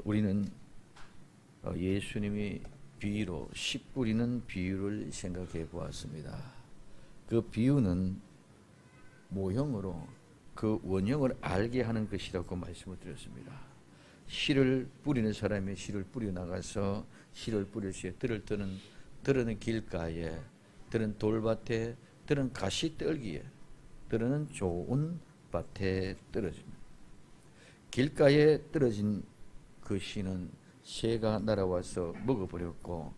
우리는 예수님이 비유로 씨 뿌리는 비유를 생각해 보았습니다. 그 비유는 모형으로 그 원형을 알게 하는 것이라고 말씀을 드렸습니다. 씨를 뿌리는 사람이 씨를 뿌려 나가서 씨를 뿌릴 시에 들은 길가에, 들은 돌밭에, 들은 가시떨기에, 들은 좋은 밭에 떨어집니다. 길가에 떨어진 그 씨는 새가 날아와서 먹어버렸고,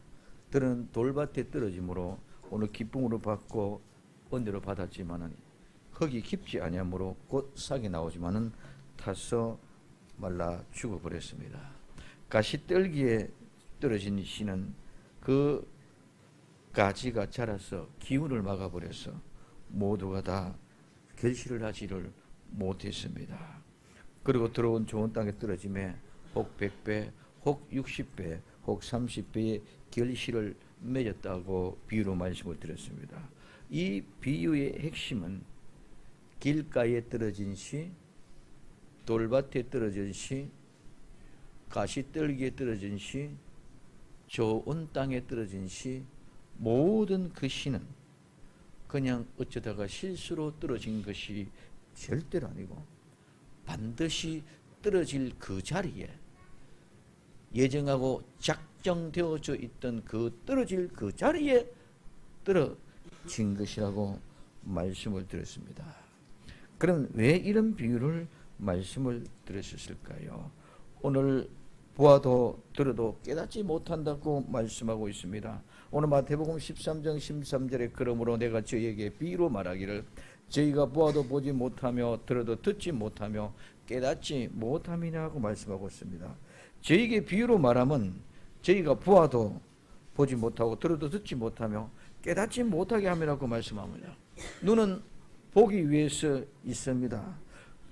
들은 돌밭에 떨어짐으로 오늘 기쁨으로 받고 은혜로 받았지만은 흙이 깊지 아니하므로 곧 싹이 나오지만은 타서 말라 죽어버렸습니다. 가시떨기에 떨어진 씨는 그 가지가 자라서 기운을 막아버려서 모두가 다 결실을 하지를 못했습니다. 그리고 들어온 좋은 땅에 떨어짐에 혹 100배, 혹 60배, 혹 30배의 결실을 맺었다고 비유로 말씀을 드렸습니다. 이 비유의 핵심은 길가에 떨어진 씨, 돌밭에 떨어진 씨, 가시떨기에 떨어진 씨, 좋은 땅에 떨어진 씨, 모든 그 씨는 그냥 어쩌다가 실수로 떨어진 것이 절대로 아니고 반드시 떨어질 그 자리에 예정하고 작정되어져 있던 그 떨어질 그 자리에 떨어진 것이라고 말씀을 드렸습니다. 그럼 왜 이런 비유를 말씀을 드렸을까요? 오늘 보아도 들어도 깨닫지 못한다고 말씀하고 있습니다. 오늘 마태복음 13장 13절에 그러므로 내가 저희에게 비유로 말하기를 저희가 보아도 보지 못하며 들어도 듣지 못하며 깨닫지 못함이냐고 말씀하고 있습니다. 저희에게 비유로 말하면 저희가 보아도 보지 못하고 들어도 듣지 못하며 깨닫지 못하게 함이라고 말씀합니다. 눈은 보기 위해서 있습니다.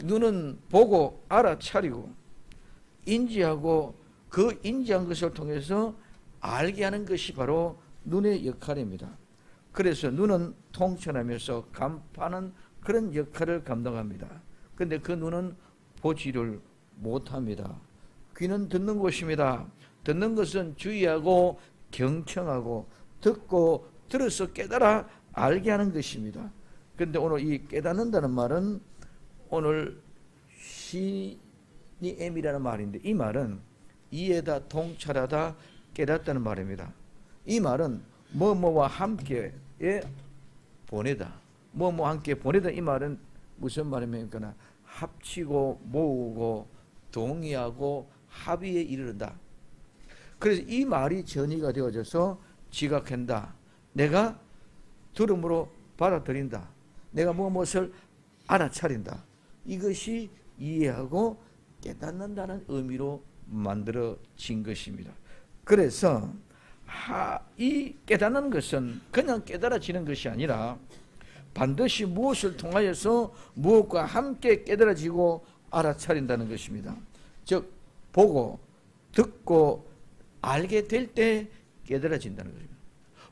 눈은 보고 알아차리고 인지하고 그 인지한 것을 통해서 알게 하는 것이 바로 눈의 역할입니다. 그래서 눈은 통찰하면서 간파하는 그런 역할을 감당합니다. 그런데 그 눈은 보지를 못합니다. 귀는 듣는 곳입니다. 듣는 것은 주의하고 경청하고 듣고 들어서 깨달아 알게 하는 것입니다. 그런데 오늘 이 깨닫는다는 말은 오늘 시니엠이라는 말인데 이 말은 이해다, 통찰하다, 깨닫다는 말입니다. 이 말은 뭐뭐와 함께에 보내다, 뭐뭐 함께 보내다 이 말은 무슨 말입니까? 합치고 모으고 동의하고 합의에 이르른다. 그래서 이 말이 전이가 되어져서 지각한다. 내가 들음으로 받아들인다. 내가 무엇을 알아차린다. 이것이 이해하고 깨닫는다는 의미로 만들어진 것입니다. 그래서 이 깨닫는 것은 그냥 깨달아지는 것이 아니라 반드시 무엇을 통하여서 무엇과 함께 깨달아지고 알아차린다는 것입니다. 즉 보고 듣고 알게 될 때 깨달아진다는 것입니다.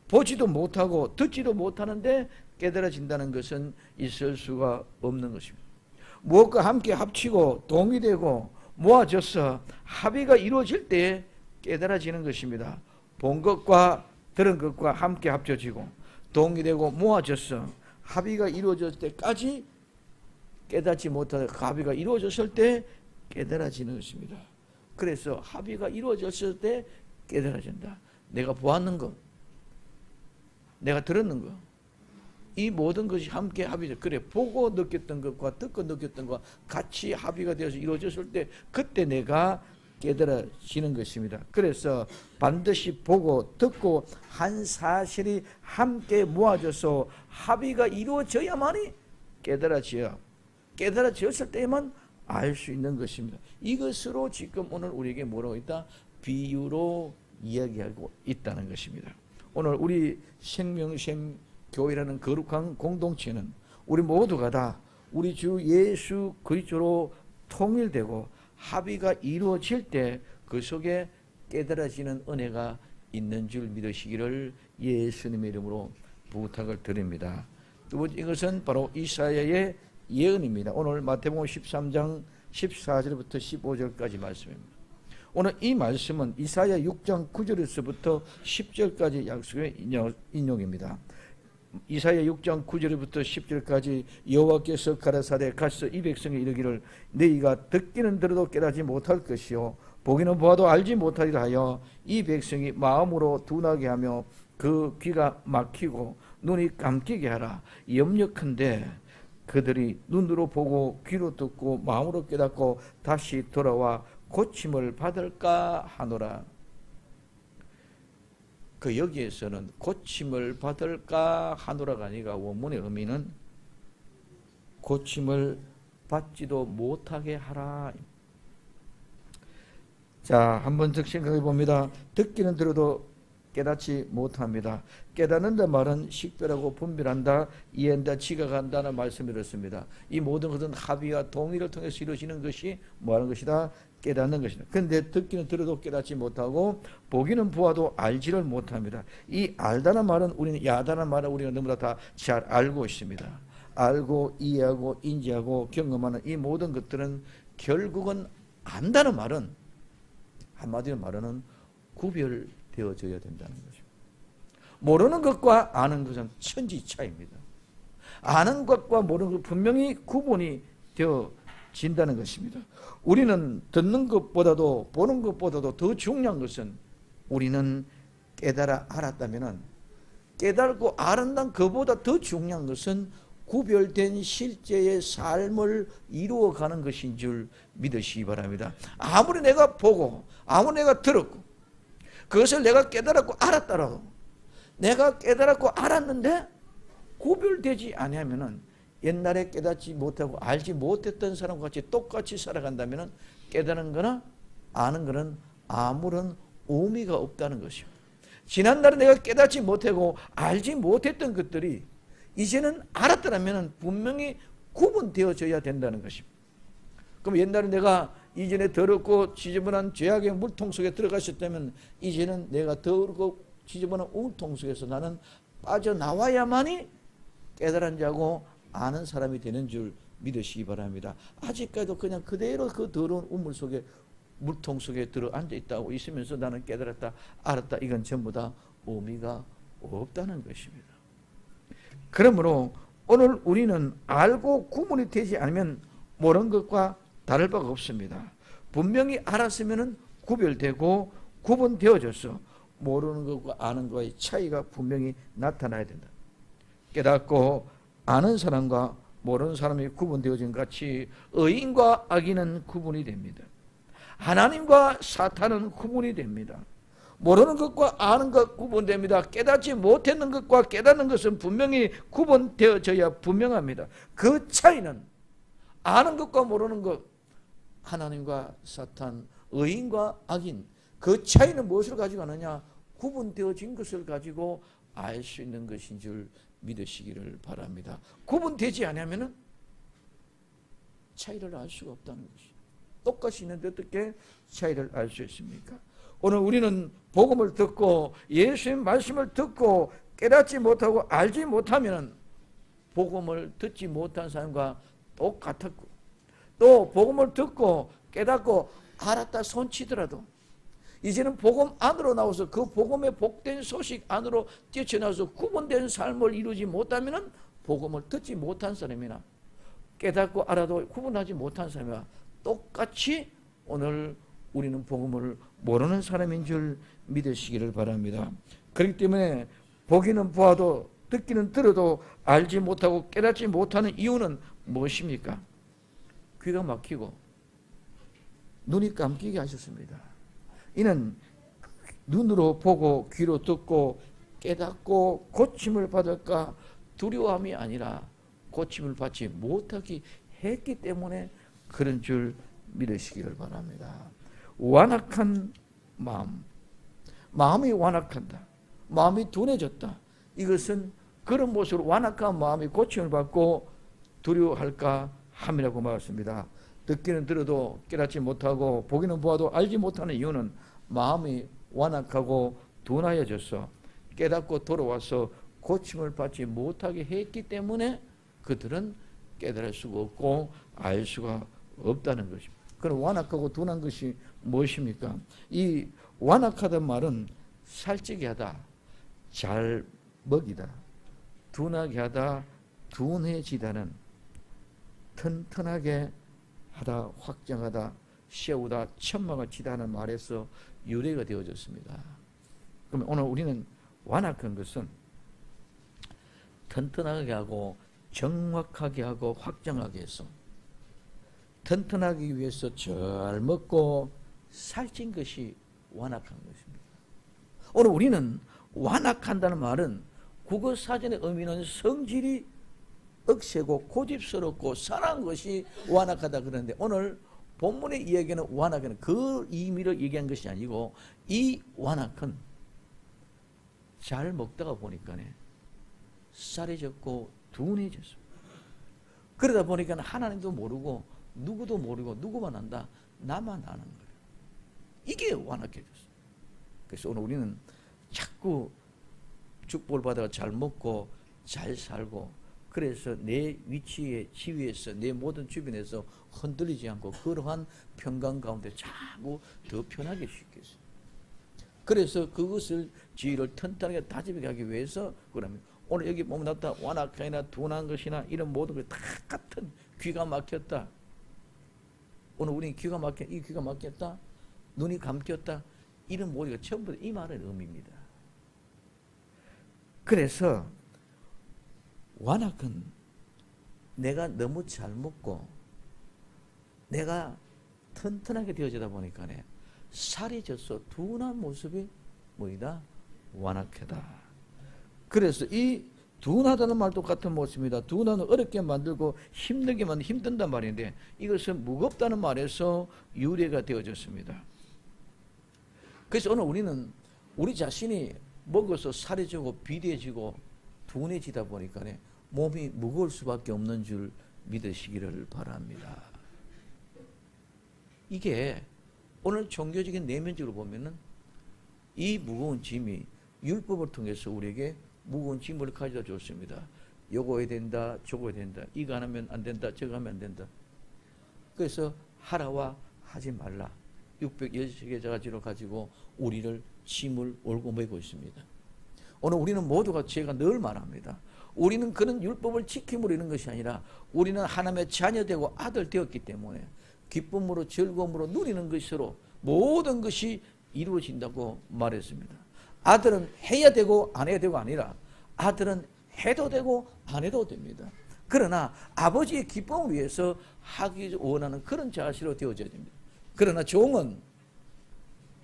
보지도 못하고 듣지도 못하는데 깨달아진다는 것은 있을 수가 없는 것입니다. 무엇과 함께 합치고 동의되고 모아져서 합의가 이루어질 때 깨달아지는 것입니다. 본 것과 들은 것과 함께 합쳐지고 동의되고 모아져서 합의가 이루어질 때까지 깨닫지 못하다 합의가 이루어졌을 때 깨달아지는 것입니다. 그래서 합의가 이루어졌을 때 깨달아진다. 내가 보았는 것, 내가 들었는 것, 이 모든 것이 함께 합의죠. 그래 보고 느꼈던 것과 듣고 느꼈던 것과 같이 합의가 되어서 이루어졌을 때 그때 내가 깨달아지는 것입니다. 그래서 반드시 보고 듣고 한 사실이 함께 모아져서 합의가 이루어져야만이 깨달아졌을 때만 알 수 있는 것입니다. 이것으로 지금 오늘 우리에게 뭐라고 있다? 비유로 이야기하고 있다는 것입니다. 오늘 우리 생명샘 교회라는 거룩한 공동체는 우리 모두가 다 우리 주 예수 그리스도로 통일되고 합의가 이루어질 때 그 속에 깨달아지는 은혜가 있는 줄 믿으시기를 예수님의 이름으로 부탁을 드립니다. 두 번째 이것은 바로 이사야의 예언입니다. 오늘 마태복음 13장 14절부터 15절까지 말씀입니다. 오늘 이 말씀은 이사야 6장 9절에서부터 10절까지 약속의 인용입니다. 이사야 6장 9절부터 10절까지 여호와께서 가라사대 가서 이 백성에 이르기를 너희가 듣기는 들어도 깨닫지 못할 것이요 보기는 보아도 알지 못하리라 하여 이 백성이 마음으로 둔하게 하며 그 귀가 막히고 눈이 감기게 하라. 염려컨대 그들이 눈으로 보고 귀로 듣고 마음으로 깨닫고 다시 돌아와 고침을 받을까 하노라. 그 여기에서는 고침을 받을까 하노라가 아니라 원문의 의미는 고침을 받지도 못하게 하라. 자, 한번 더 생각해 봅니다. 듣기는 들어도 깨닫지 못합니다. 깨닫는다 말은 식별하고 분별한다, 이해한다, 지각한다는 말씀을 들었습니다. 이 모든 것은 합의와 동의를 통해서 이루어지는 것이 뭐하는 것이다? 깨닫는 것이다. 그런데 듣기는 들어도 깨닫지 못하고 보기는 보아도 알지를 못합니다. 이 알다는 말은 우리는 야다는 말은 우리가 너무나 다 잘 알고 있습니다. 알고 이해하고 인지하고 경험하는 이 모든 것들은 결국은 안다는 말은 한마디로 말하는 구별되어져야 된다는 것입니다. 모르는 것과 아는 것은 천지 차이입니다. 아는 것과 모르는 것 분명히 구분이 되어진다는 것입니다. 우리는 듣는 것보다도 보는 것보다도 더 중요한 것은 우리는 깨달아 알았다면 깨달고 알았다는 것보다 더 중요한 것은 구별된 실제의 삶을 이루어가는 것인 줄 믿으시기 바랍니다. 아무리 내가 보고 아무리 내가 들었고 그것을 내가 깨달았고 알았더라도 내가 깨달았고 알았는데 구별되지 아니하면은 옛날에 깨닫지 못하고 알지 못했던 사람과 같이 똑같이 살아간다면 깨달은 거나 아는 거는 아무런 의미가 없다는 것이요. 지난날에 내가 깨닫지 못하고 알지 못했던 것들이 이제는 알았더라면 분명히 구분되어져야 된다는 것입니다. 그럼 옛날에 내가 이전에 더럽고 지저분한 죄악의 물통 속에 들어갔었다면 이제는 내가 더럽고 지저분한 물통 속에서 나는 빠져나와야만이 깨달은 자고 아는 사람이 되는 줄 믿으시기 바랍니다. 아직까지도 그냥 그대로 그 더러운 우물 속에 물통 속에 들어 앉아 있다고 있으면서 나는 깨달았다 알았다 이건 전부 다 의미가 없다는 것입니다. 그러므로 오늘 우리는 알고 구분이 되지 않으면 모르는 것과 다를 바가 없습니다. 분명히 알았으면 구별되고 구분되어져서 모르는 것과 아는 것의 차이가 분명히 나타나야 된다. 깨닫고 아는 사람과 모르는 사람이 구분되어진 같이 의인과 악인은 구분이 됩니다. 하나님과 사탄은 구분이 됩니다. 모르는 것과 아는 것 구분됩니다. 깨닫지 못했는 것과 깨닫는 것은 분명히 구분되어져야 분명합니다. 그 차이는 아는 것과 모르는 것, 하나님과 사탄, 의인과 악인, 그 차이는 무엇을 가지고 하느냐? 구분되어진 것을 가지고 알 수 있는 것인 줄 믿으시기를 바랍니다. 구분되지 않으면 차이를 알 수가 없다는 것이죠. 똑같이 있는데 어떻게 차이를 알 수 있습니까? 오늘 우리는 복음을 듣고 예수님 말씀을 듣고 깨닫지 못하고 알지 못하면 복음을 듣지 못한 사람과 똑같았고 또 복음을 듣고 깨닫고 알았다 손치더라도 이제는 복음 안으로 나와서 그 복음의 복된 소식 안으로 뛰쳐나와서 구분된 삶을 이루지 못하면 복음을 듣지 못한 사람이나 깨닫고 알아도 구분하지 못한 사람이나 똑같이 오늘 우리는 복음을 모르는 사람인 줄 믿으시기를 바랍니다. 그렇기 때문에 보기는 보아도 듣기는 들어도 알지 못하고 깨닫지 못하는 이유는 무엇입니까? 귀가 막히고 눈이 감기게 하셨습니다. 이는 눈으로 보고 귀로 듣고 깨닫고 고침을 받을까 두려움이 아니라 고침을 받지 못하기 했기 때문에 그런 줄 믿으시기를 바랍니다. 완악한 마음이 완악한다. 마음이 둔해졌다. 이것은 그런 모습으로 완악한 마음이 고침을 받고 두려워할까 함이라고 말했습니다. 듣기는 들어도 깨닫지 못하고 보기는 보아도 알지 못하는 이유는 마음이 완악하고 둔하여져서 깨닫고 돌아와서 고침을 받지 못하게 했기 때문에 그들은 깨달을 수가 없고 알 수가 없다는 것입니다. 그런 완악하고 둔한 것이 무엇입니까? 이 완악하다는 말은 살찌게 하다, 잘 먹이다, 둔하게 하다, 둔해지다는, 튼튼하게 하다, 확장하다, 세우다, 천막을 치다는 말에서 유래가 되어졌습니다. 그러면 오늘 우리는 완악한 것은 튼튼하게 하고 정확하게 하고 확장하게 해서 튼튼하기 위해서 잘 먹고 살찐 것이 완악한 것입니다. 오늘 우리는 완악한다는 말은 국어 사전의 의미는 성질이 억세고 고집스럽고 사나운 것이 완악하다 그러는데, 오늘 본문의 이야기는 완악은 그 의미를 얘기한 것이 아니고, 이 완악은 잘 먹다가 보니까 쌀이 졌고 둔해졌어요. 그러다 보니까 하나님도 모르고 누구도 모르고 누구만 안다, 나만 아는 거예요. 이게 완악해졌어요. 그래서 오늘 우리는 자꾸 축복을 받아가 잘 먹고 잘 살고, 그래서 내 위치에 지위에서 내 모든 주변에서 흔들리지 않고 그러한 평강 가운데 자꾸 더 편하게 쉬겠어요. 그래서 그것을 지위를 튼튼하게 다짐하게 하기 위해서 그러면 오늘 여기 보면 나타 완악하이나 둔한 것이나 이런 모든 것 다 같은 귀가 막혔다. 오늘 우리는 귀가 막혔, 이 귀가 막혔다, 눈이 감겼다, 이런 모두가 전부 이 말의 의미입니다. 그래서 완악은 내가 너무 잘 먹고 내가 튼튼하게 되어지다 보니까 살이 져서 둔한 모습이 뭐이다? 완악하다. 그래서 이 둔하다는 말 똑같은 모습입니다. 둔하는 어렵게 만들고 힘들게 만들고 힘든단 말인데, 이것은 무겁다는 말에서 유래가 되어졌습니다. 그래서 오늘 우리는 우리 자신이 먹어서 살이 찌고 비대해지고 둔해지다 보니까 몸이 무거울 수밖에 없는 줄 믿으시기를 바랍니다. 이게 오늘 종교적인 내면적으로 보면은 이 무거운 짐이 율법을 통해서 우리에게 무거운 짐을 가져다 줬습니다. 요거 해야 된다, 저거 해야 된다, 이거 안 하면 안 된다, 저거 하면 안 된다. 그래서 하라와 하지 말라, 613가지로 가지고 우리를 짐을 올고 메고 있습니다. 오늘 우리는 모두가, 제가 늘 말합니다, 우리는 그런 율법을 지킴으로 이런 것이 아니라 우리는 하나님의 자녀되고 아들 되었기 때문에 기쁨으로 즐거움으로 누리는 것으로 모든 것이 이루어진다고 말했습니다. 아들은 해야 되고 안 해야 되고 아니라 아들은 해도 되고 안 해도 됩니다. 그러나 아버지의 기쁨을 위해서 하기 원하는 그런 자세로 되어져야 됩니다. 그러나 종은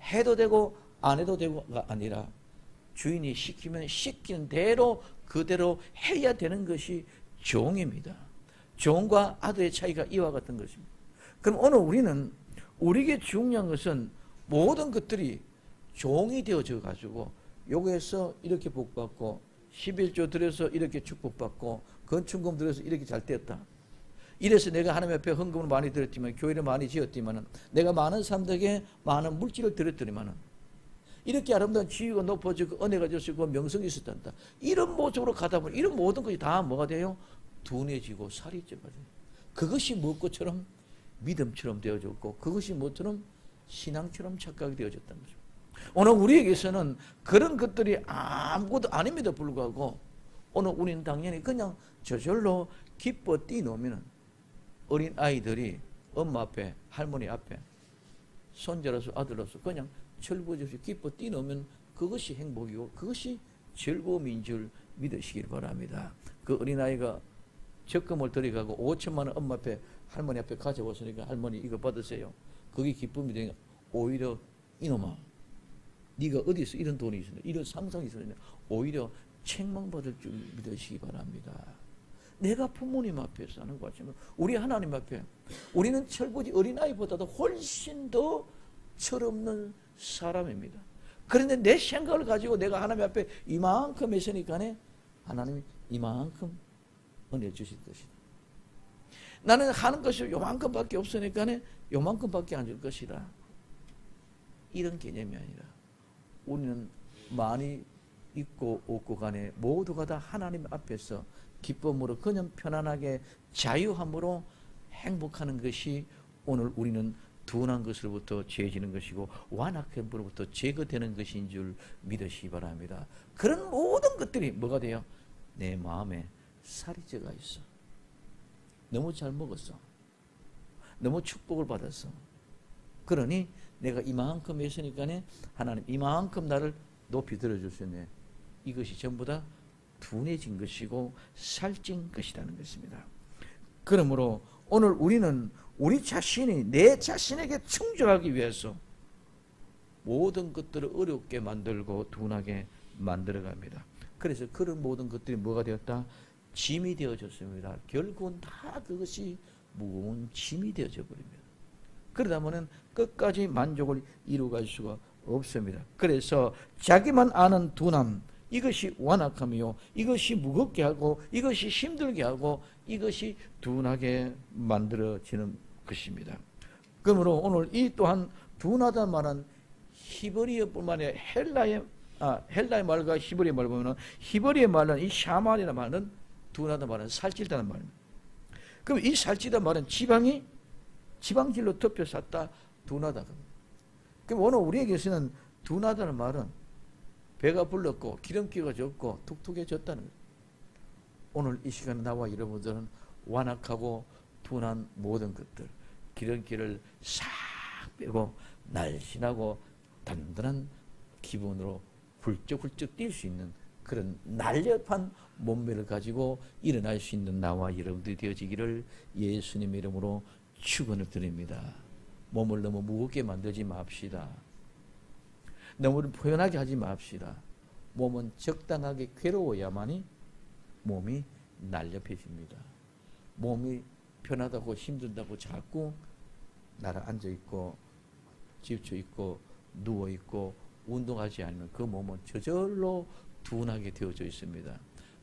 해도 되고 안 해도 되고가 아니라 주인이 시키면 시키는 대로 그대로 해야 되는 것이 종입니다. 종과 아들의 차이가 이와 같은 것입니다. 그럼 오늘 우리는, 우리에게 중요한 것은 모든 것들이 종이 되어져 가지고 요거에서 이렇게 복받고 11조 들여서 이렇게 축복받고 건축금 들여서 이렇게 잘 되었다. 이래서 내가 하나님 앞에 헌금을 많이 드렸지만, 교회를 많이 지었지만, 내가 많은 사람들에게 많은 물질을 드렸더니만 이렇게 아름다운 지위가 높아지고 은혜가 졌고 명성이 있었단다. 이런 모습으로 가다 보면 이런 모든 것이 다 뭐가 돼요? 둔해지고 살이 쪄가지고, 그것이 무엇처럼 믿음처럼 되어졌고, 그것이 뭐처럼 신앙처럼 착각이 되어졌다는 거죠. 오늘 우리에게서는 그런 것들이 아무것도 아님에도 불구하고 오늘 우리는 당연히 그냥 저절로 기뻐 뛰노면은 어린 아이들이 엄마 앞에, 할머니 앞에 손자로서 아들로서 그냥 철부지없이 기뻐 뛰노면 그것이 행복이고 그것이 즐거움인 줄 믿으시길 바랍니다. 그 어린아이가 적금을 들여가고 5천만 원 엄마 앞에, 할머니 앞에 가져왔으니까 할머니 이거 받으세요. 그게 기쁨이 되니까 오히려 이놈아, 네가 어디서 이런 돈이 있었냐, 이런 상상이 있었냐, 오히려 책망받을 줄 믿으시기 바랍니다. 내가 부모님 앞에 사는 것 같지만 우리 하나님 앞에 우리는 철부지 어린아이보다도 훨씬 더 철없는 사람입니다. 그런데 내 생각을 가지고 내가 하나님 앞에 이만큼 했으니까 하나님이 이만큼 은혜 주실 것이다. 나는 하는 것이 요만큼밖에 없으니까 요만큼밖에 안 줄 것이다. 이런 개념이 아니라 우리는 많이 있고 없고 간에 모두가 다 하나님 앞에서 기쁨으로 그냥 편안하게 자유함으로 행복하는 것이 오늘 우리는 둔한 것으로부터 죄지는 것이고 완악함으로부터 제거되는 것인 줄 믿으시기 바랍니다. 그런 모든 것들이 뭐가 돼요? 내 마음에 살이 쪄가 있어. 너무 잘 먹었어. 너무 축복을 받았어. 그러니 내가 이만큼 했으니까 하나님 이만큼 나를 높이 들어주셨네. 이것이 전부 다 둔해진 것이고 살찐 것이라는 것입니다. 그러므로 오늘 우리는 우리 자신이 내 자신에게 충족하기 위해서 모든 것들을 어렵게 만들고 둔하게 만들어갑니다. 그래서 그런 모든 것들이 뭐가 되었다? 짐이 되어졌습니다. 결국은 다 그것이 무거운 짐이 되어져 버립니다. 그러다 보면 끝까지 만족을 이루어갈 수가 없습니다. 그래서 자기만 아는 둔함, 이것이 완악함이요, 이것이 무겁게 하고 이것이 힘들게 하고 이것이 둔하게 만들어지는 것입니다. 그러므로 오늘 이 또한 둔하다 말은 히브리어뿐만 아니라 헬라의 말과 히브리의 말 보면 히브리의 말은 이 샤만이라는 말은 둔하다 말은 살찔다는 말입니다. 그럼 이 살찌다 말은 지방질로 덮여 쌌다 둔하다. 그럼 오늘 우리에게서는 둔하다는 말은 배가 불렀고 기름기가 적고 툭툭해졌다는 거예요. 오늘 이 시간에 나와 여러분들은 완악하고 둔한 모든 것들, 기름기를 싹 빼고 날씬하고 단단한 기분으로 훌쩍훌쩍 뛸 수 있는 그런 날렵한 몸매를 가지고 일어날 수 있는 나와 여러분들이 되어지기를 예수님 이름으로 축원을 드립니다. 몸을 너무 무겁게 만들지 맙시다. 너무 표현하게 하지 맙시다. 몸은 적당하게 괴로워야만이 몸이 날렵해집니다. 몸이 편하다고 힘들다고 자꾸 나라 앉아있고 집중있고 누워있고 운동하지 않으면 그 몸은 저절로 둔하게 되어져 있습니다.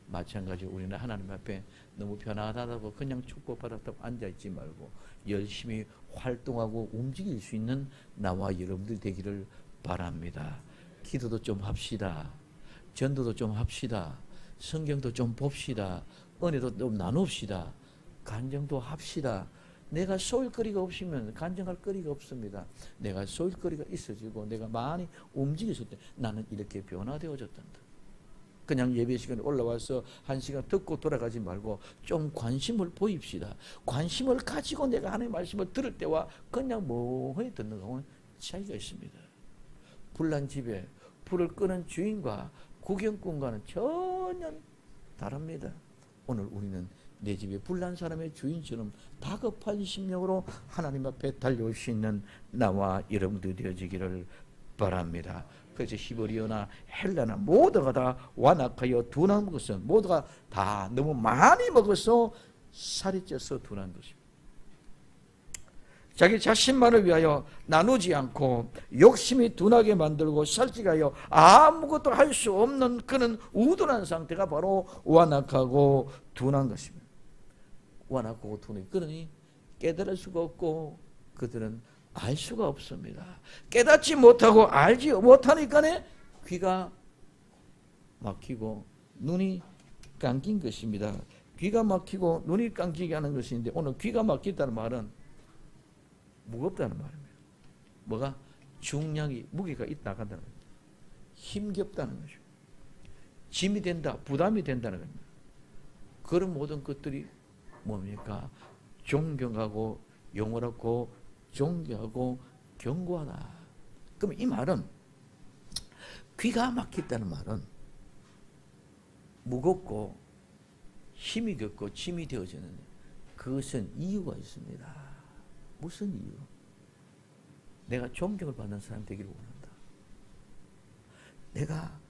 마찬가지로 우리는 하나님 앞에 너무 편안하다고 그냥 축복받았다고 앉아있지 말고 열심히 활동하고 움직일 수 있는 나와 여러분들이 되기를 바랍니다. 기도도 좀 합시다. 전도도 좀 합시다. 성경도 좀 봅시다. 은혜도 좀 나눕시다. 간증도 합시다. 내가 쏠 거리가 없으면 간증할 거리가 없습니다. 내가 쏠 거리가 있어지고 내가 많이 움직였을 때 나는 이렇게 변화되어졌단다. 그냥 예배 시간에 올라와서 한 시간 듣고 돌아가지 말고 좀 관심을 보입시다. 관심을 가지고 내가 하나님의 말씀을 들을 때와 그냥 멍하니 듣는 것은 차이가 있습니다. 불난 집에 불을 끄는 주인과 구경꾼과는 전혀 다릅니다. 오늘 우리는 내 집에 불난 사람의 주인처럼 다급한 심령으로 하나님 앞에 달려올 수 있는 나와 여러분들이 되어지기를 바랍니다. 그래서 히브리어나 헬라나 모두가 다 완악하여 둔한 것은 모두가 다 너무 많이 먹어서 살이 쪄서 둔한 것입니다. 자기 자신만을 위하여 나누지 않고 욕심이 둔하게 만들고 살찌게 하여 아무것도 할 수 없는 그런 우둔한 상태가 바로 완악하고 둔한 것입니다. 완악하고 둔해. 그러니 깨달을 수가 없고 그들은 알 수가 없습니다. 깨닫지 못하고 알지 못하니까 귀가 막히고 눈이 감긴 것입니다. 귀가 막히고 눈이 감기게 하는 것인데 오늘 귀가 막히다는 말은 무겁다는 말입니다. 뭐가? 중량이 무게가 나간다는 거예요. 힘겹다는 거죠. 짐이 된다, 부담이 된다는 겁니다. 그런 모든 것들이 뭡니까? 존경하고 영원하고 존경하고 견고하다. 그럼 이 말은 귀가 막혔다는 말은 무겁고 힘이 겹고 짐이 되어지는 그것은 이유가 있습니다. 무슨 이유? 내가 존경을 받는 사람 되기를 원한다. 내가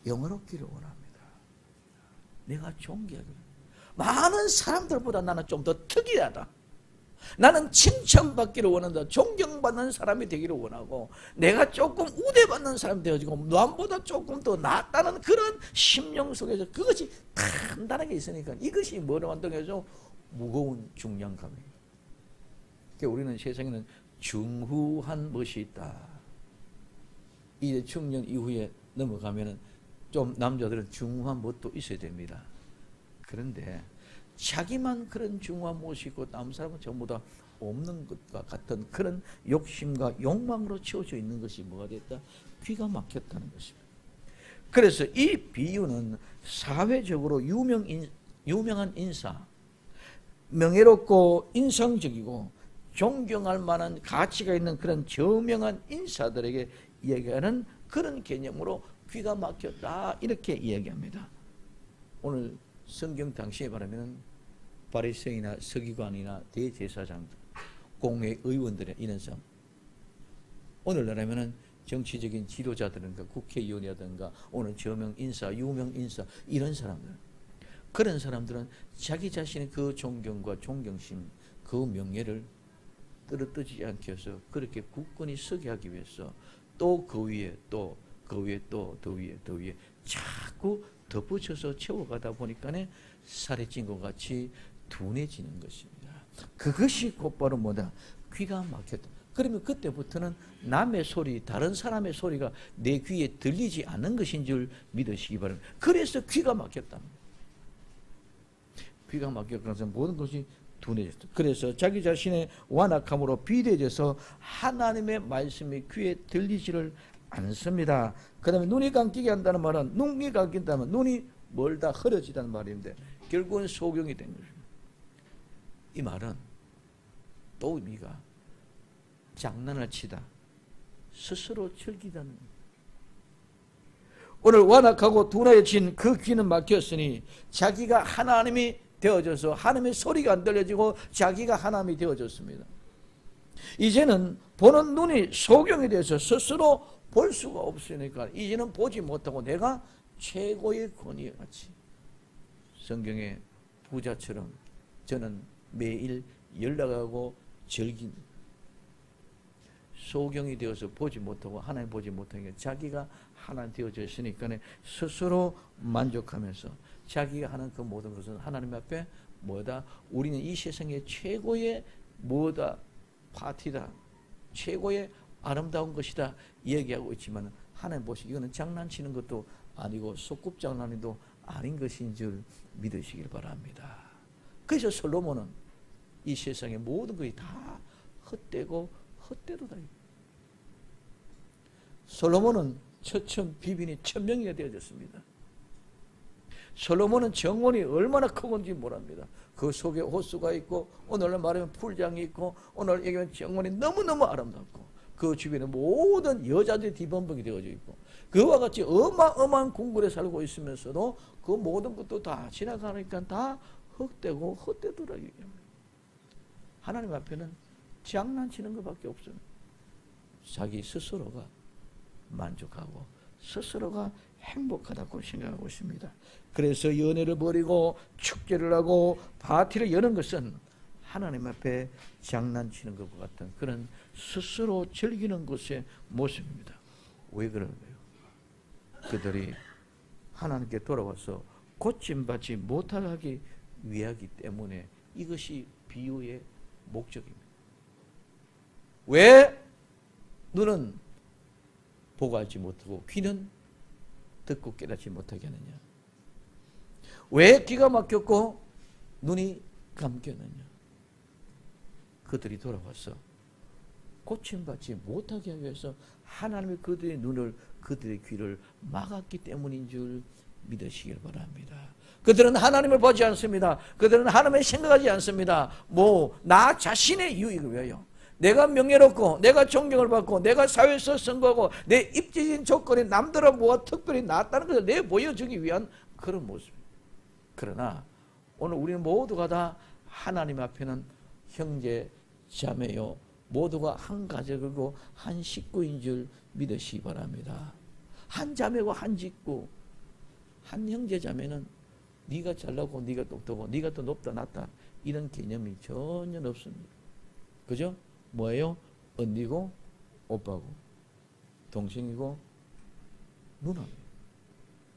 영어롭기를 원합니다. 내가 존경하기를. 많은 사람들보다 나는 좀 더 특이하다. 나는 칭찬받기를 원한다. 존경받는 사람이 되기를 원하고 내가 조금 우대받는 사람이 되어지고 남보다 조금 더 낫다는 그런 심령 속에서 그것이 단단하게 있으니까 이것이 뭐를 만들어서 무거운 중량감이에요. 우리는 세상에는 중후한 멋이 있다. 이제 중년 이후에 넘어가면은 좀 남자들은 중후한 멋도 있어야 됩니다. 그런데 자기만 그런 중후한 멋이 있고 다른 사람은 전부 다 없는 것과 같은 그런 욕심과 욕망으로 채워져 있는 것이 뭐가 됐다? 귀가 막혔다는 것입니다. 그래서 이 비유는 사회적으로 유명한 인사, 명예롭고 인상적이고 존경할 만한 가치가 있는 그런 저명한 인사들에게 이야기하는 그런 개념으로 귀가 막혔다 이렇게 이야기합니다. 오늘 성경 당시에 말하면 바리새인이나 서기관이나 대제사장, 공회 의원들의 이런 사람, 오늘날하면은 정치적인 지도자들인가 국회의원이라든가 오늘 저명 인사, 유명 인사 이런 사람들, 그런 사람들은 자기 자신의 그 존경과 존경심, 그 명예를 떨어뜨리지 않기 위해서 그렇게 굳건히 서게 하기 위해서 또 그 위에 또 그 위에 또 더 위에 더 위에 자꾸 덧붙여서 채워가다 보니까는 살이 찐 것 같이 둔해지는 것입니다. 그것이 곧바로 뭐다? 귀가 막혔다. 그러면 그때부터는 남의 소리, 다른 사람의 소리가 내 귀에 들리지 않는 것인 줄 믿으시기 바랍니다. 그래서 귀가 막혔다. 귀가 막혀서 모든 것이 둔해졌다. 그래서 자기 자신의 완악함으로 비대해져서 하나님의 말씀이 귀에 들리지를 않습니다. 그 다음에 눈이 감기게 한다는 말은, 눈이 감긴다면 눈이 멀다 흐려지다는 말인데 결국은 소경이 된 것입니다. 이 말은 또 의미가 장난을 치다, 스스로 즐기다는 겁니다. 오늘 완악하고 둔해진 그 귀는 막혔으니 자기가 하나님이 되어져서 하나님의 소리가 안 들려지고 자기가 하나님이 되어졌습니다. 이제는 보는 눈이 소경이 돼서 스스로 볼 수가 없으니까 이제는 보지 못하고 내가 최고의 권위에 같이 성경의 부자처럼 저는 매일 연락하고 즐깁니다. 소경이 되어서 보지 못하고 하나님 보지 못하니까 자기가 하나님 되어져 있으니까 스스로 만족하면서 자기가 하는 그 모든 것은 하나님 앞에 뭐다? 우리는 이 세상의 최고의 뭐다? 파티다. 최고의 아름다운 것이다. 얘기하고 있지만 하나님 보시기 이거는 장난치는 것도 아니고 소꿉장난도 아닌 것인 줄 믿으시길 바랍니다. 그래서 솔로몬은 이 세상의 모든 것이 다 헛되고 헛되도다. 솔로몬은 처천 비빈이 천명이가 되어졌습니다. 솔로몬은 정원이 얼마나 크건지 모릅니다. 그 속에 호수가 있고 오늘날 말하면 풀장이 있고 오늘 얘기하면 정원이 너무너무 아름답고 그 주변에 모든 여자들이 뒤범벅이 되어져 있고 그와 같이 어마어마한 궁궐에 살고 있으면서도 그 모든 것도 다 지나가니까 다 헛되고 헛되더라. 하나님 앞에는 장난치는 것밖에 없습니다. 자기 스스로가 만족하고 스스로가 행복하다고 생각하고 있습니다. 그래서 연회를 벌이고 축제를 하고 파티를 여는 것은 하나님 앞에 장난치는 것과 같은 그런 스스로 즐기는 것의 모습입니다. 왜 그런가요? 그들이 하나님께 돌아와서 고침받지 못하기 위하기 때문에 이것이 비유의 목적입니다. 왜 눈은 보고 알지 못하고 귀는 듣고 깨닫지 못하게 하느냐? 왜 귀가 막혔고 눈이 감겼느냐? 그들이 돌아와서 고침받지 못하게 하기 위해서 하나님이 그들의 눈을 그들의 귀를 막았기 때문인 줄 믿으시길 바랍니다. 그들은 하나님을 보지 않습니다. 그들은 하나님을 생각하지 않습니다. 나 자신의 유익을 위하여 내가 명예롭고 내가 존경을 받고 내가 사회에서 선거하고 내 입지적인 조건이 남들보다 특별히 낫다는 것을 내보여주기 위한 그런 모습입니다. 그러나 오늘 우리는 모두가 다 하나님 앞에는 형제 자매요 모두가 한 가족이고 한 식구인 줄 믿으시기 바랍니다. 한 자매고 한 식구, 한 형제 자매는 네가 잘나고 네가 똑똑하고 네가 더 높다 낫다 이런 개념이 전혀 없습니다. 그죠? 뭐예요? 언니고 오빠고 동생이고 누나입니다.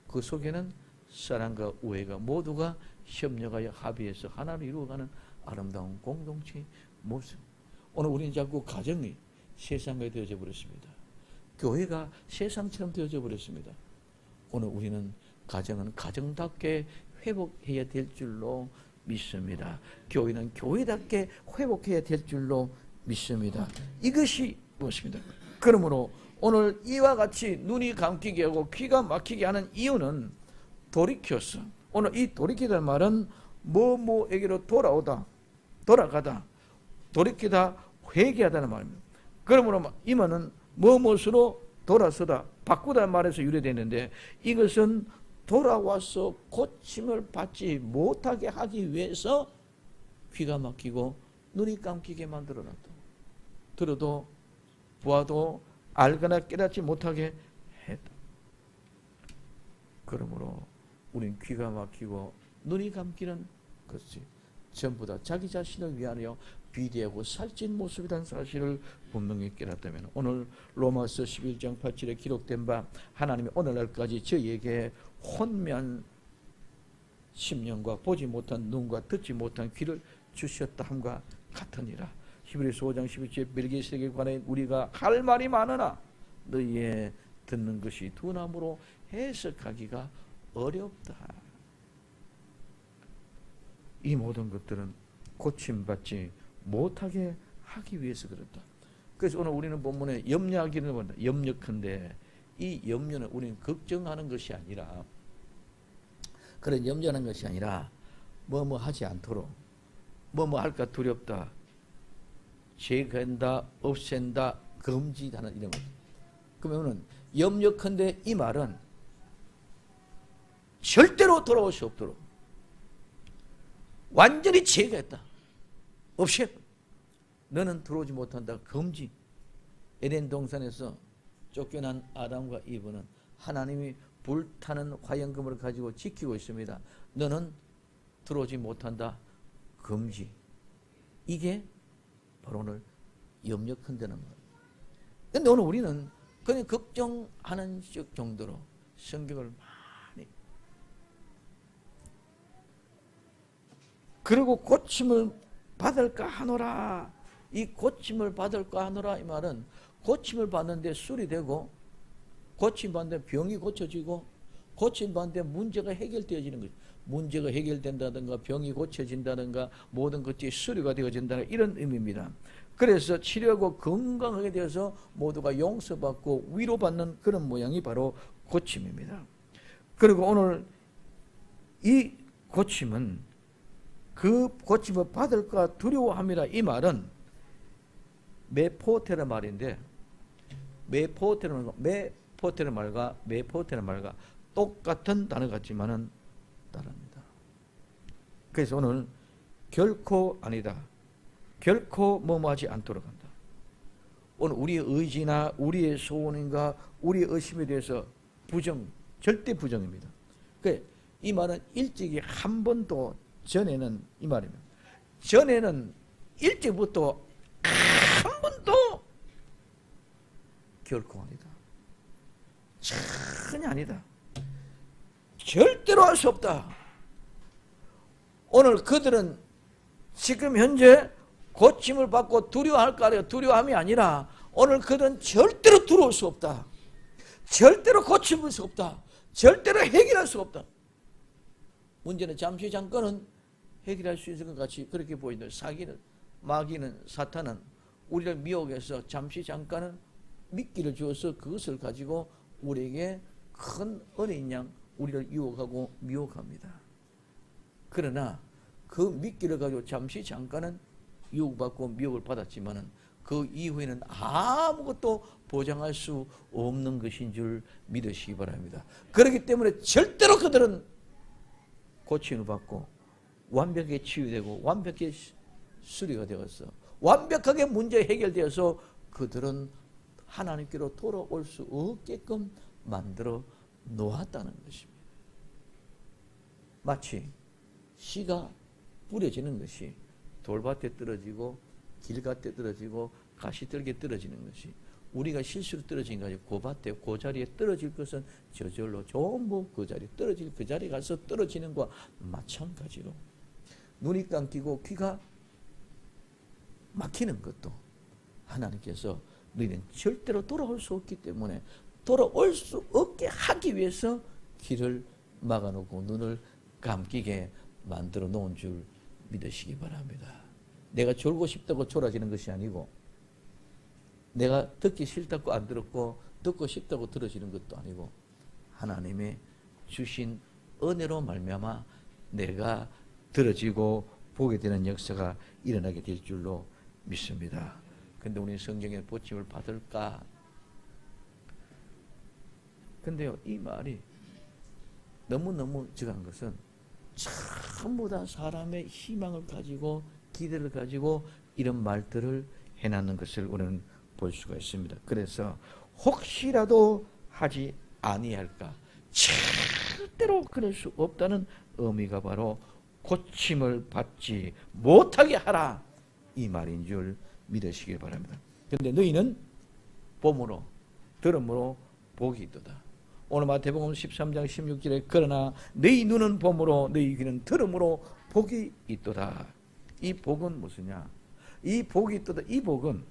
그 속에는 사랑과 우애가 모두가 협력하여 합의해서 하나를 이루어가는 아름다운 공동체 모습. 오늘 우리는 자꾸 가정이 세상에 되어져 버렸습니다. 교회가 세상처럼 되어져 버렸습니다. 오늘 우리는 가정은 가정답게 회복해야 될 줄로 믿습니다. 교회는 교회답게 회복해야 될 줄로 믿습니다. 이것이 무엇입니다? 그러므로 오늘 이와 같이 눈이 감기게 하고 귀가 막히게 하는 이유는 돌이켰어. 오늘 이 돌이키다는 말은 뭐뭐에게로 돌아가다, 돌이키다, 회개하다는 말입니다. 그러므로 이 말은 뭐뭐으로 돌아서다, 바꾸다는 말에서 유래되는데 이것은 돌아와서 고침을 받지 못하게 하기 위해서 귀가 막히고 눈이 감기게 만들어놨다. 들어도 보아도 알거나 깨닫지 못하게 했다. 그러므로 우린 귀가 막히고 눈이 감기는 것이 전부 다 자기 자신을 위하여 비대하고 살찐 모습이라는 사실을 분명히 깨닫다면 오늘 로마서 11장 8절에 기록된 바 하나님이 오늘날까지 저희에게 혼미한 심령과 보지 못한 눈과 듣지 못한 귀를 주셨다 함과 같으니라. 히브리서 5장 11절에 멜기세덱에 관해 우리가 할 말이 많으나 너희의 듣는 것이 둔함으로 해석하기가 어렵다. 이 모든 것들은 고침받지 못하게 하기 위해서 그렇다. 그래서 오늘 우리는 본문에 염려하기를 본다. 염려컨대 이 염려는 우리는 걱정하는 것이 아니라 그런 염려하는 것이 아니라 뭐뭐 하지 않도록 뭐뭐 할까 두렵다, 제거한다, 없앤다, 금지하는 이런 것. 그러면은 염려컨대 이 말은 절대로 돌아올 수 없도록 완전히 제거했다, 없애. 너는 들어오지 못한다, 금지. 에덴 동산에서 쫓겨난 아담과 이브는 하나님이 불타는 화염금을 가지고 지키고 있습니다. 너는 들어오지 못한다, 금지. 이게 바로 오늘 염려컨대는 말. 그런데 오늘 우리는 그냥 걱정하는 정도로 성경을 많이, 그리고 고침을 받을까 하노라. 이 고침을 받을까 하노라 이 말은 고침을 받는데 수리되고, 고침 받는데 병이 고쳐지고, 고침 받는데 문제가 해결되어지는 거죠. 문제가 해결된다든가 병이 고쳐진다든가 모든 것이 수리가 되어진다는 이런 의미입니다. 그래서 치료하고 건강하게 되어서 모두가 용서받고 위로받는 그런 모양이 바로 고침입니다. 그리고 오늘 이 고침은 그 고침을 받을까 두려워함이라 이 말은 메포테라 말인데, 메포테라 말과 똑같은 단어 같지만은 다릅니다. 그래서 오늘 결코 아니다, 결코 뭐뭐하지 않도록 한다. 오늘 우리의 의지나 우리의 소원인가 우리의 의심에 대해서 절대 부정입니다. 이 말은 일찍이 한 번도 전에는 이 말입니다. 전에는 일찍부터 한 번도 결코 아니다, 전혀 아니다, 절대로 할 수 없다. 오늘 그들은 지금 현재 고침을 받고 두려워할까 하여 두려워함이 아니라 오늘 그들은 절대로 들어올 수 없다, 절대로 고침할 수 없다, 절대로 해결할 수 없다. 문제는 잠시 잠깐은 해결할 수 있을 것 같이 그렇게 보이는데 사기는, 마귀는, 사탄은 우리를 미혹해서 잠시 잠깐은 미끼를 주어서 그것을 가지고 우리에게 큰 은혜인 양 우리를 유혹하고 미혹합니다. 그러나 그 미끼를 가지고 잠시 잠깐은 유혹받고 미혹을 받았지만은 그 이후에는 아무것도 보장할 수 없는 것인 줄 믿으시기 바랍니다. 그렇기 때문에 절대로 그들은 고침을 받고 완벽하게 치유되고 완벽하게 수리가 되어서 완벽하게 문제 해결되어서 그들은 하나님께로 돌아올 수 없게끔 만들어 놓았다는 것입니다. 마치 씨가 뿌려지는 것이 돌밭에 떨어지고 길밭에 떨어지고 가시떨기에 떨어지는 것이 우리가 실수로 떨어진 것이 그 밭에 그 자리에 떨어질 것은 저절로 전부 그 자리에 떨어질 그 자리에 가서 떨어지는 것과 마찬가지로 눈이 감기고 귀가 막히는 것도 하나님께서 너희는 절대로 돌아올 수 없기 때문에 돌아올 수 없게 하기 위해서 귀를 막아놓고 눈을 감기게 만들어 놓은 줄 믿으시기 바랍니다. 내가 졸고 싶다고 졸아지는 것이 아니고, 내가 듣기 싫다고 안 들었고 듣고 싶다고 들어지는 것도 아니고, 하나님의 주신 은혜로 말미암아 내가 들어지고 보게 되는 역사가 일어나게 될 줄로 믿습니다. 근데 우리 성경에 보침을 받을까? 근데요, 이 말이 너무너무 적은 것은 전부 다 사람의 희망을 가지고 기대를 가지고 이런 말들을 해놨는 것을 우리는 볼 수가 있습니다. 그래서 혹시라도 하지 아니할까? 절대로 그럴 수 없다는 의미가 바로 고침을 받지 못하게 하라, 이 말인 줄 믿으시길 바랍니다. 그런데 너희는 봄으로 들음으로 복이 있도다. 오늘 마태복음 13장 16절에 그러나 너희 눈은 봄으로 너희 귀는 들음으로 복이 있도다. 이 복은 무엇이냐? 이 복이 있도다. 이 복은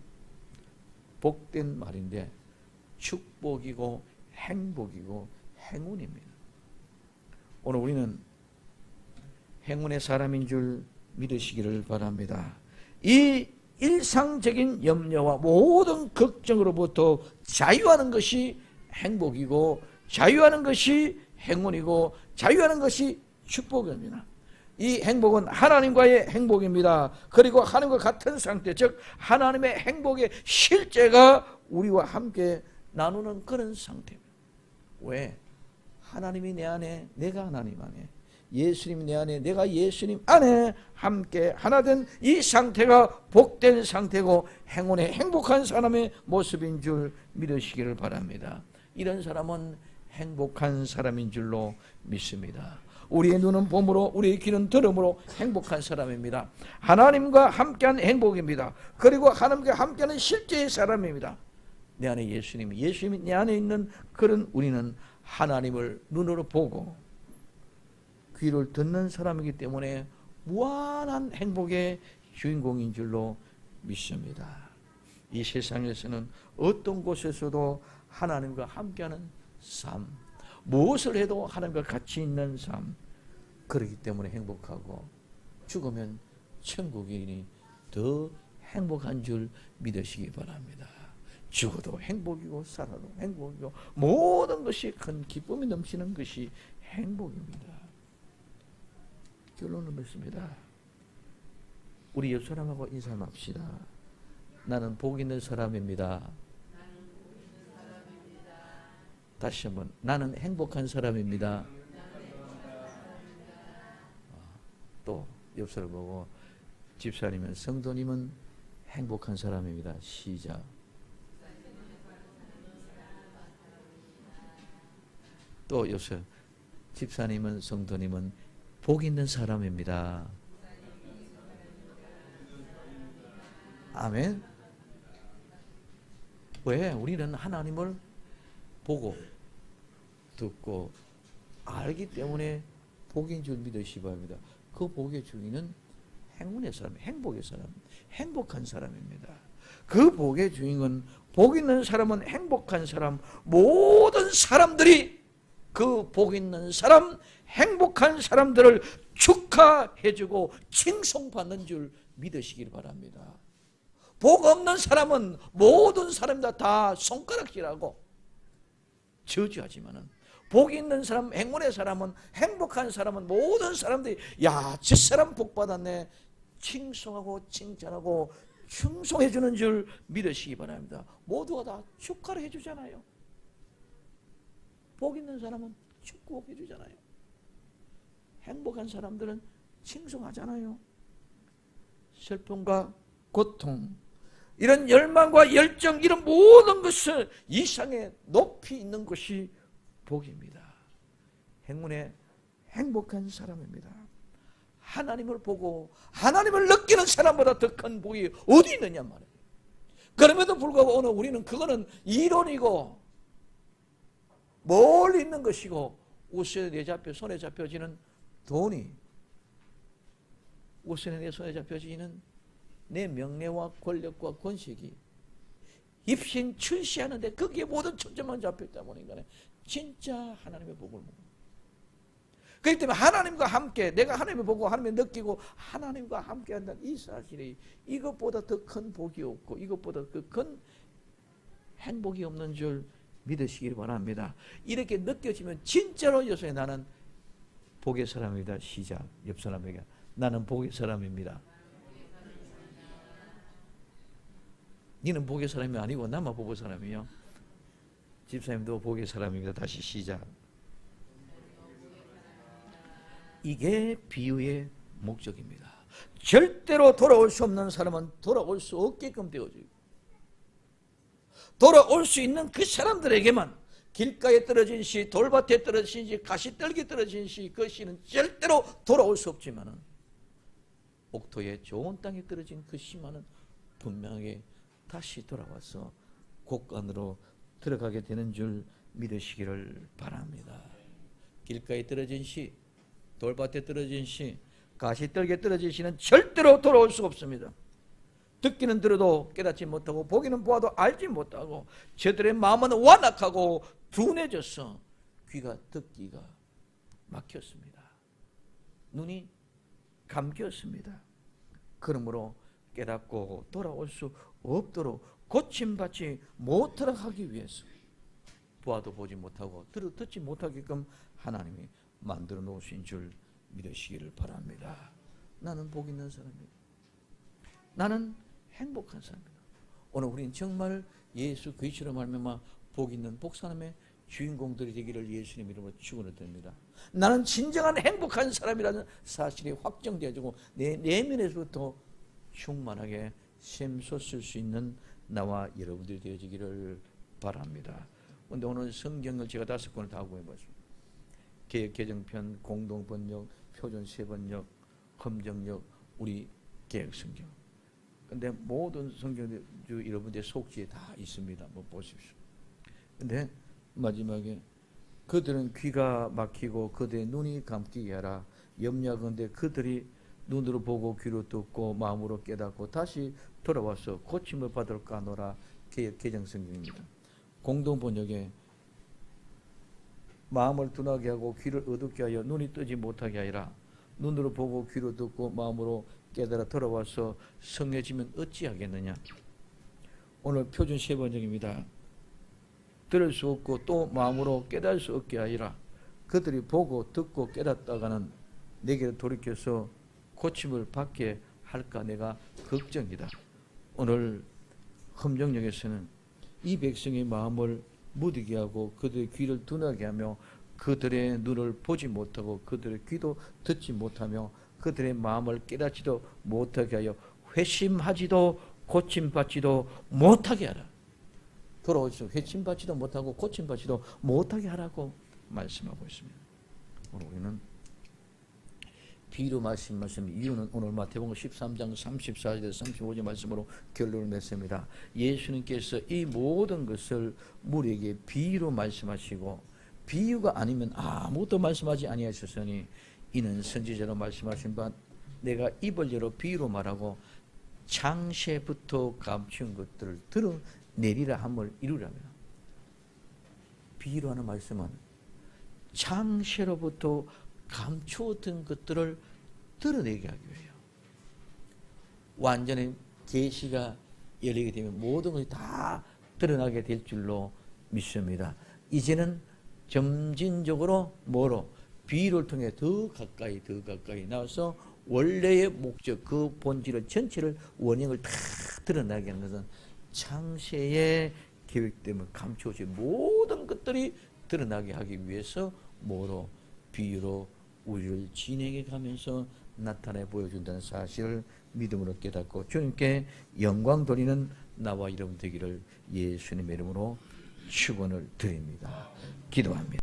복된 말인데 축복이고 행복이고 행운입니다. 오늘 우리는 행운의 사람인 줄 믿으시기를 바랍니다. 이 일상적인 염려와 모든 걱정으로부터 자유하는 것이 행복이고, 자유하는 것이 행운이고, 자유하는 것이 축복입니다. 이 행복은 하나님과의 행복입니다. 그리고 하나님과 같은 상태, 즉 하나님의 행복의 실제가 우리와 함께 나누는 그런 상태입니다. 왜? 하나님이 내 안에, 내가 하나님 안에, 예수님이 내 안에, 내가 예수님 안에 함께 하나 된 이 상태가 복된 상태고 행운의 행복한 사람의 모습인 줄 믿으시기를 바랍니다. 이런 사람은 행복한 사람인 줄로 믿습니다. 우리의 눈은 봄으로 우리의 귀는 들음으로 행복한 사람입니다. 하나님과 함께한 행복입니다. 그리고 하나님과 함께하는 실제의 사람입니다. 내 안에 예수님이 내 안에 있는 그런 우리는 하나님을 눈으로 보고 귀를 듣는 사람이기 때문에 무한한 행복의 주인공인 줄로 믿습니다. 이 세상에서는 어떤 곳에서도 하나님과 함께하는 삶, 무엇을 해도 하나님과 같이 있는 삶, 그렇기 때문에 행복하고 죽으면 천국이니 더 행복한 줄 믿으시기 바랍니다. 죽어도 행복이고 살아도 행복이고 모든 것이 큰 기쁨이 넘치는 것이 행복입니다. 결론을 맺습니다. 우리 옆 사람하고 인사합시다. 나는 복 있는 사람입니다. 다시 한번, 나는 행복한 사람입니다. 또 옆 사람 보고, 집사님은, 성도님은 행복한 사람입니다. 시작. 또 옆 사람, 집사님은, 성도님은 복 있는 사람입니다. 아멘. 왜? 우리는 하나님을 보고 듣고 알기 때문에 복인 줄 믿으시기 바랍니다. 그 복의 주인은 행운의 사람, 행복의 사람, 행복한 사람입니다. 그 복의 주인은, 복 있는 사람은 행복한 사람, 모든 사람들이 그 복 있는 사람, 행복한 사람들을 축하해주고 칭송받는 줄 믿으시길 바랍니다. 복 없는 사람은 모든 사람들 다 손가락질하고 저주하지만은, 복 있는 사람, 행운의 사람은, 행복한 사람은 모든 사람들이 야, 저 사람 복 받았네, 칭송하고 칭찬하고 충성해 주는 줄 믿으시기 바랍니다. 모두가 다 축하를 해주잖아요. 복 있는 사람은 축복해 주잖아요. 행복한 사람들은 칭송하잖아요. 슬픔과 고통, 이런 열망과 열정, 이런 모든 것을 이상에 높이 있는 것이 복입니다. 행운의 행복한 사람입니다. 하나님을 보고 하나님을 느끼는 사람보다 더 큰 복이 어디 있느냐 말이에요. 그럼에도 불구하고 오늘 우리는 그거는 이론이고 멀리 있는 것이고, 옷에 내잡혀 손에 잡혀지는 돈이, 옷에 내 손에 잡혀지는 내 명예와 권력과 권식이 입신 출시하는데 거기에 모든 초점만 잡혔다 보니까 진짜 하나님의 복을 못. 그렇기 때문에 하나님과 함께, 내가 하나님을 보고 하나님을 느끼고 하나님과 함께 한다는 이 사실이 이것보다 더 큰 복이 없고 이것보다 더 큰 행복이 없는 줄 믿으시길 바랍니다. 이렇게 느껴지면 진짜로 요새 나는 복의 사람이다. 시작. 옆 사람에게 나는 복의 사람입니다. 니는 복의 사람이 아니고 나만 복의 사람이요. 집사님도 복의 사람입니다. 다시 시작. 이게 비유의 목적입니다. 절대로 돌아올 수 없는 사람은 돌아올 수 없게끔 되어져요. 돌아올 수 있는 그 사람들에게만 길가에 떨어진 씨, 돌밭에 떨어진 씨, 가시떨기에 떨어진 씨, 그 씨는 절대로 돌아올 수 없지만은 옥토에 좋은 땅에 떨어진 그 씨만은 분명하게 다시 돌아와서 곡간으로 들어가게 되는 줄 믿으시기를 바랍니다. 길가에 떨어진 씨, 돌밭에 떨어진 씨, 가시떨기에 떨어진 씨는 절대로 돌아올 수가 없습니다. 듣기는 들어도 깨닫지 못하고 보기는 보아도 알지 못하고 저들의 마음은 완악하고 둔해져서 귀가 듣기가 막혔습니다. 눈이 감겼습니다. 그러므로 깨닫고 돌아올 수 없도록 고침받지 못하도록 하기 위해서 보아도 보지 못하고 듣지 못하게끔 하나님이 만들어 놓으신 줄 믿으시기를 바랍니다. 나는 복 있는 사람입니다. 나는 행복한 사람입니다. 오늘 우리는 정말 예수 그리스도로 말미암아 복 있는 복사람의 주인공들이 되기를 예수님 이름으로 축원을 드립니다. 나는 진정한 행복한 사람이라는 사실이 확정되어지고 내 내면에서부터 충만하게 샘솟을 수 있는 나와 여러분들이 되어지기를 바랍니다. 그런데 오늘 성경을 제가 5권을 다 구해봤습니다. 개역 개정편, 공동번역, 표준 세번역, 검정역, 우리 개역 성경. 근데 모든 성경들 여러분들 속지에 다 있습니다. 뭐 보십시오. 근데 마지막에 그들은 귀가 막히고 그들의 눈이 감기게 하라. 염려하건대 그들이 눈으로 보고 귀로 듣고 마음으로 깨닫고 다시 돌아와서 고침을 받을까 하노라. 개역 개정 성경입니다. 공동번역에 마음을 둔하게 하고 귀를 어둡게 하여 눈이 뜨지 못하게 하리라. 눈으로 보고 귀로 듣고 마음으로 깨달아 돌아와서 성해지면 어찌하겠느냐. 오늘 표준 세번역입니다. 들을 수 없고 또 마음으로 깨달을 수 없게 하리라. 그들이 보고 듣고 깨닫다가는 내게 돌이켜서 고침을 받게 할까 내가 걱정이다. 오늘 험정역에서는 이 백성의 마음을 무디게 하고 그들의 귀를 둔하게 하며 그들의 눈을 보지 못하고 그들의 귀도 듣지 못하며 그들의 마음을 깨닫지도 못하게 하여 회심하지도 고침받지도 못하게 하라. 돌아오시죠. 회심받지도 못하고 고침받지도 못하게 하라고 말씀하고 있습니다. 오늘 우리는 비유로 말씀하신 이유는 오늘 마태복음 13장 34절 35절 말씀으로 결론을 냈습니다. 예수님께서 이 모든 것을 우리에게 비유로 말씀하시고 비유가 아니면 아무것도 말씀하지 아니하셨으니 이는 선지자로 말씀하신 바 내가 입을 열어 비유로 말하고 창세부터 감춘 것들을 드러내리라 함을 이루라며. 비유로 하는 말씀은 창세로부터 감추었던 것들을 드러내게 하기 위해요. 완전히 계시가 열리게 되면 모든 것이 다 드러나게 될 줄로 믿습니다. 이제는 점진적으로 뭐로? 비유를 통해 더 가까이 나와서 원래의 목적, 그 본질을 전체를 원형을 다 드러나게 하는 것은 창세의 계획되면 감추어진 모든 것들이 드러나게 하기 위해서 뭐로? 비유로 우리를 진행해 가면서 나타내 보여준다는 사실을 믿음으로 깨닫고 주님께 영광 돌리는 나와 여러분 되기를 예수님의 이름으로 축원을 드립니다. 기도합니다.